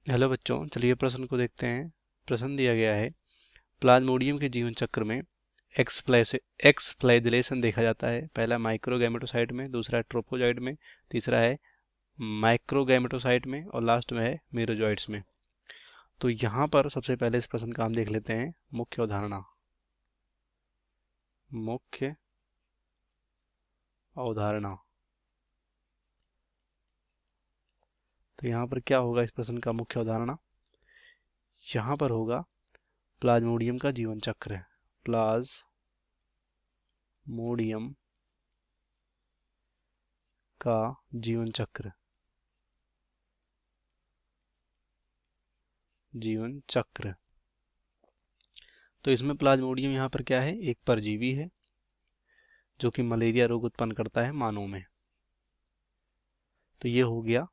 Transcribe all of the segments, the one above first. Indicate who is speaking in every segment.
Speaker 1: Hello बच्चों, चलिए प्रश्न को देखते हैं। प्रश्न दिया गया है, प्लाज्मोडियम के जीवन चक्र में एक्स फ्लैजिलेशन देखा जाता है। पहला माइक्रोगैमेटोसाइट में, दूसरा है ट्रोपोजॉइट में, तीसरा है माइक्रोगैमेटोसाइट में और लास्ट में है मेरोजॉइट्स में। तो यहाँ पर सबसे पहले इस प्रश्न का हम देख लेते हैं मुख्य अवधारणा। मुख्य अवधारणा, तो यहाँ पर क्या होगा इस प्रश्न का मुख्य अवधारणा? यहाँ पर होगा प्लाज्मोडियम का जीवन चक्र। प्लाज्मोडियम का जीवन चक्र, जीवन चक्र। तो इसमें प्लाज्मोडियम यहाँ पर क्या है? एक परजीवी है जो कि मलेरिया रोग उत्पन्न करता है मानव में। तो ये हो गया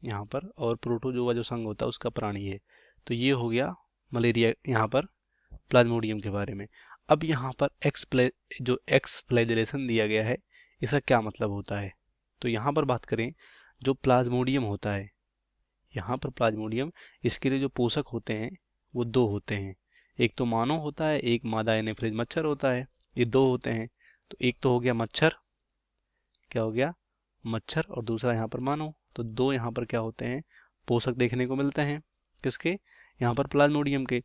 Speaker 1: यहाँ पर, और प्रोटोजोआ जो संघ होता है उसका प्राणी है। तो ये हो गया मलेरिया यहाँ पर प्लाज्मोडियम के बारे में। अब यहाँ पर जो एक्स फ्लैजिलेशन दिया गया है, इसका क्या मतलब होता है? तो यहाँ पर बात करें, जो प्लाज्मोडियम होता है, यहाँ पर प्लाज्मोडियम, इसके लिए जो पोषक होते हैं वो दो होते हैं। एक तो मानव होता है, एक मादा एनोफिलिस मच्छर होता है। ये दो होते हैं। तो एक तो हो गया मच्छर, क्या हो गया? मच्छर, और दूसरा यहाँ पर मानव। तो दो यहाँ पर क्या होते हैं? पोषक देखने को मिलते हैं। किसके? यहाँ पर प्लाज्मोडियम के।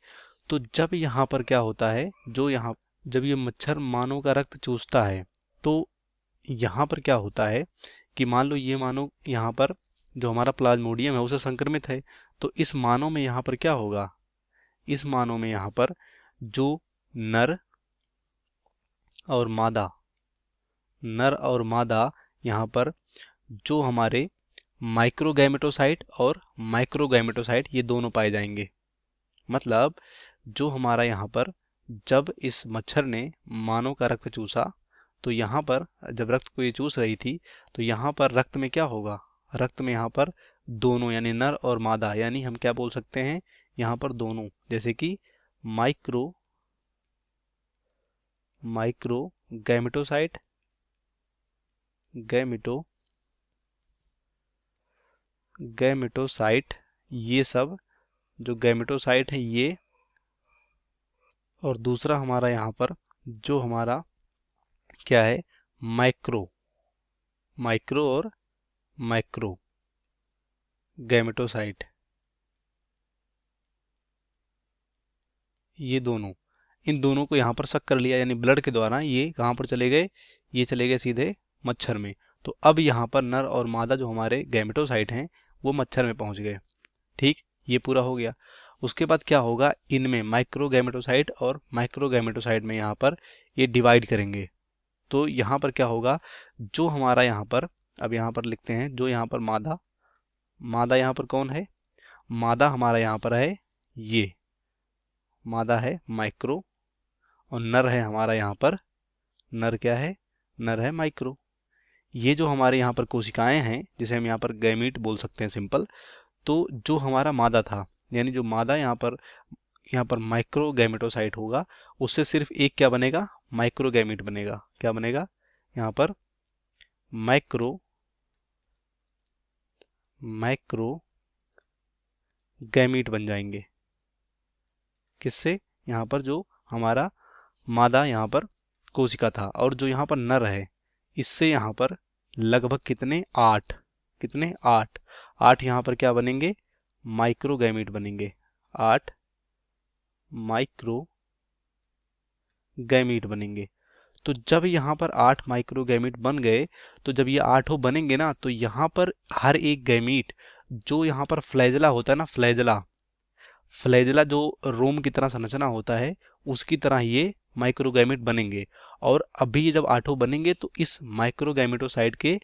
Speaker 1: तो जब यहाँ पर क्या होता है, जब ये मच्छर मानव का रक्त चूसता है, तो यहाँ पर क्या होता है कि मान लो ये मानव यहाँ पर जो हमारा प्लाज्मोडियम है उसे संक्रमित है। तो इस मानव में यहाँ पर क्या होगा? इस मानव में यहाँ पर जो नर और मादा, नर और मादा यहाँ पर जो हमारे माइक्रोगैमेटोसाइट और माइक्रोगैमेटोसाइट, ये दोनों पाए जाएंगे। मतलब जो हमारा यहाँ पर, जब इस मच्छर ने मानव का रक्त चूसा, तो यहाँ पर जब रक्त को ये चूस रही थी, तो यहाँ पर रक्त में क्या होगा? रक्त में यहाँ पर दोनों, यानी नर और मादा, यानी हम क्या बोल सकते हैं यहाँ पर? दोनों। जैसे कि माइक्रो माइक्रो गैमेटोसाइट, गैमेटोसाइट, ये सब जो गैमेटोसाइट है ये, और दूसरा हमारा यहाँ पर जो हमारा क्या है? माइक्रो माइक्रो और माइक्रो गैमेटोसाइट, ये दोनों, इन दोनों को यहाँ पर शक कर लिया, यानी ब्लड के द्वारा ये कहाँ पर चले गए? ये चले गए सीधे मच्छर में। तो अब यहाँ पर नर और मादा जो हमारे गैमेटोसाइट हैं वो मच्छर में पहुंच गए। ठीक, ये पूरा हो गया। उसके बाद क्या होगा? इनमें माइक्रोगैमेटोसाइट और माइक्रोगैमेटोसाइट में यहाँ पर ये डिवाइड करेंगे। तो यहाँ पर क्या होगा? जो हमारा यहाँ पर, अब यहाँ पर लिखते हैं, जो यहाँ पर मादा, मादा यहाँ पर कौन है? मादा हमारा यहाँ पर है ये, मादा है माइक्रो, और नर है हमारा यहाँ पर, नर क्या है? नर है माइक्रो। ये जो हमारे यहाँ पर कोशिकाएं हैं, जिसे हम यहाँ पर गैमीट बोल सकते हैं सिंपल। तो जो हमारा मादा था, यानी जो मादा यहाँ पर माइक्रो गैमेटोसाइट होगा, उससे सिर्फ एक क्या बनेगा? माइक्रो गैमीट बनेगा। क्या बनेगा? यहाँ पर माइक्रो माइक्रो गैमीट बन जाएंगे। किससे? यहाँ पर जो हमारा मादा यहाँ पर कोशिका था, और जो यहाँ पर नर है, इससे यहाँ पर लगभग कितने? 8। कितने? 8। 8 यहाँ पर क्या बनेंगे? माइक्रोगैमीट बनेंगे। 8 माइक्रोगैमीट बनेंगे। तो जब यहाँ पर 8 माइक्रोगैमीट बन गए, तो जब ये आठों बनेंगे ना, तो यहाँ पर हर एक गैमीट, जो यहाँ पर फ्लैजला होता है ना, फ्लैजला जो रोम की तरह संरचना होता है, उसकी तरह ये माइक्रोगैमेट बनेंगे। और अभी ये जब आठों बनेंगे, तो इस माइक्रोगैमेटोसाइट के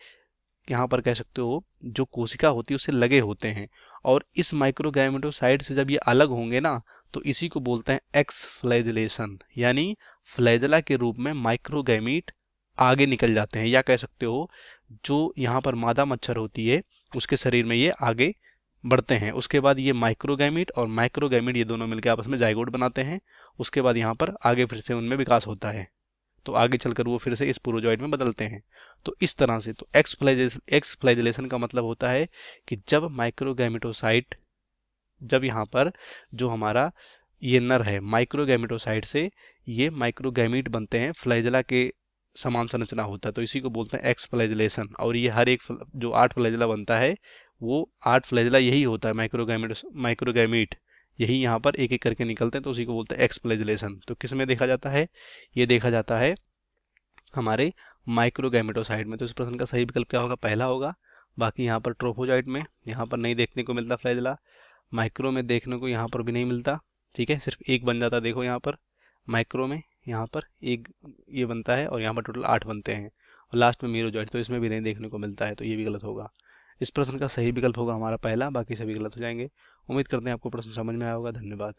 Speaker 1: यहाँ पर कह सकते हो जो कोशिका होती है उससे लगे होते हैं। और इस माइक्रोगैमेटोसाइट से जब ये अलग होंगे ना, तो इसी को बोलते हैं एक्स फ्लैजिलेशन, यानी फ्लैजला के रूप में माइक्रोगैमीट आगे निकल जाते हैं। या कह सकते हो जो यहाँ पर मादा मच्छर होती है उसके शरीर में ये आगे बढ़ते हैं। उसके बाद ये माइक्रोगैमीट और माइक्रोगैमीट, ये दोनों मिलकर आपस में जाइगोट बनाते हैं। उसके बाद यहाँ पर आगे फिर से उनमें विकास होता है, तो आगे चलकर वो फिर से इस स्पोरोजॉइट में बदलते हैं। तो इस तरह से, तो एक्स फ्लैजिलेशन का मतलब होता है कि जब माइक्रोगैमेटोसाइट जब यहाँ पर जो हमारा ये नर है माइक्रोगैमेटोसाइट से ये माइक्रोगैमीट बनते हैं, फ्लैजेला के समान संरचना होता है, तो इसी को बोलते हैं एक्स फ्लैजिलेशन। और ये हर एक जो 8 फ्लैजेला बनता है वो 8 फ्लैजेला यही होता है, माइक्रोगैमीट यही यहाँ पर एक एक करके निकलते हैं, तो उसी को बोलते हैं एक्स फ्लैजिलेशन। तो किस में देखा जाता है? ये देखा जाता है हमारे माइक्रोगैमेटोसाइट में। तो इस प्रश्न का सही विकल्प क्या होगा? पहला होगा। बाकी यहाँ पर ट्रोफोजाइट में यहाँ पर नहीं देखने को मिलता फ्लैजेला, माइक्रो में देखने को यहाँ पर भी नहीं मिलता। ठीक है, सिर्फ एक बन जाता, देखो यहाँ पर माइक्रो में यहाँ पर एक ये बनता है और यहाँ पर टोटल 8 बनते हैं, और लास्ट में मीरोजॉइट, तो इसमें भी नहीं देखने को मिलता है, तो ये भी गलत होगा। इस प्रश्न का सही विकल्प होगा हमारा पहला, बाकी सभी गलत हो जाएंगे। उम्मीद करते हैं आपको प्रश्न समझ में आया होगा। धन्यवाद।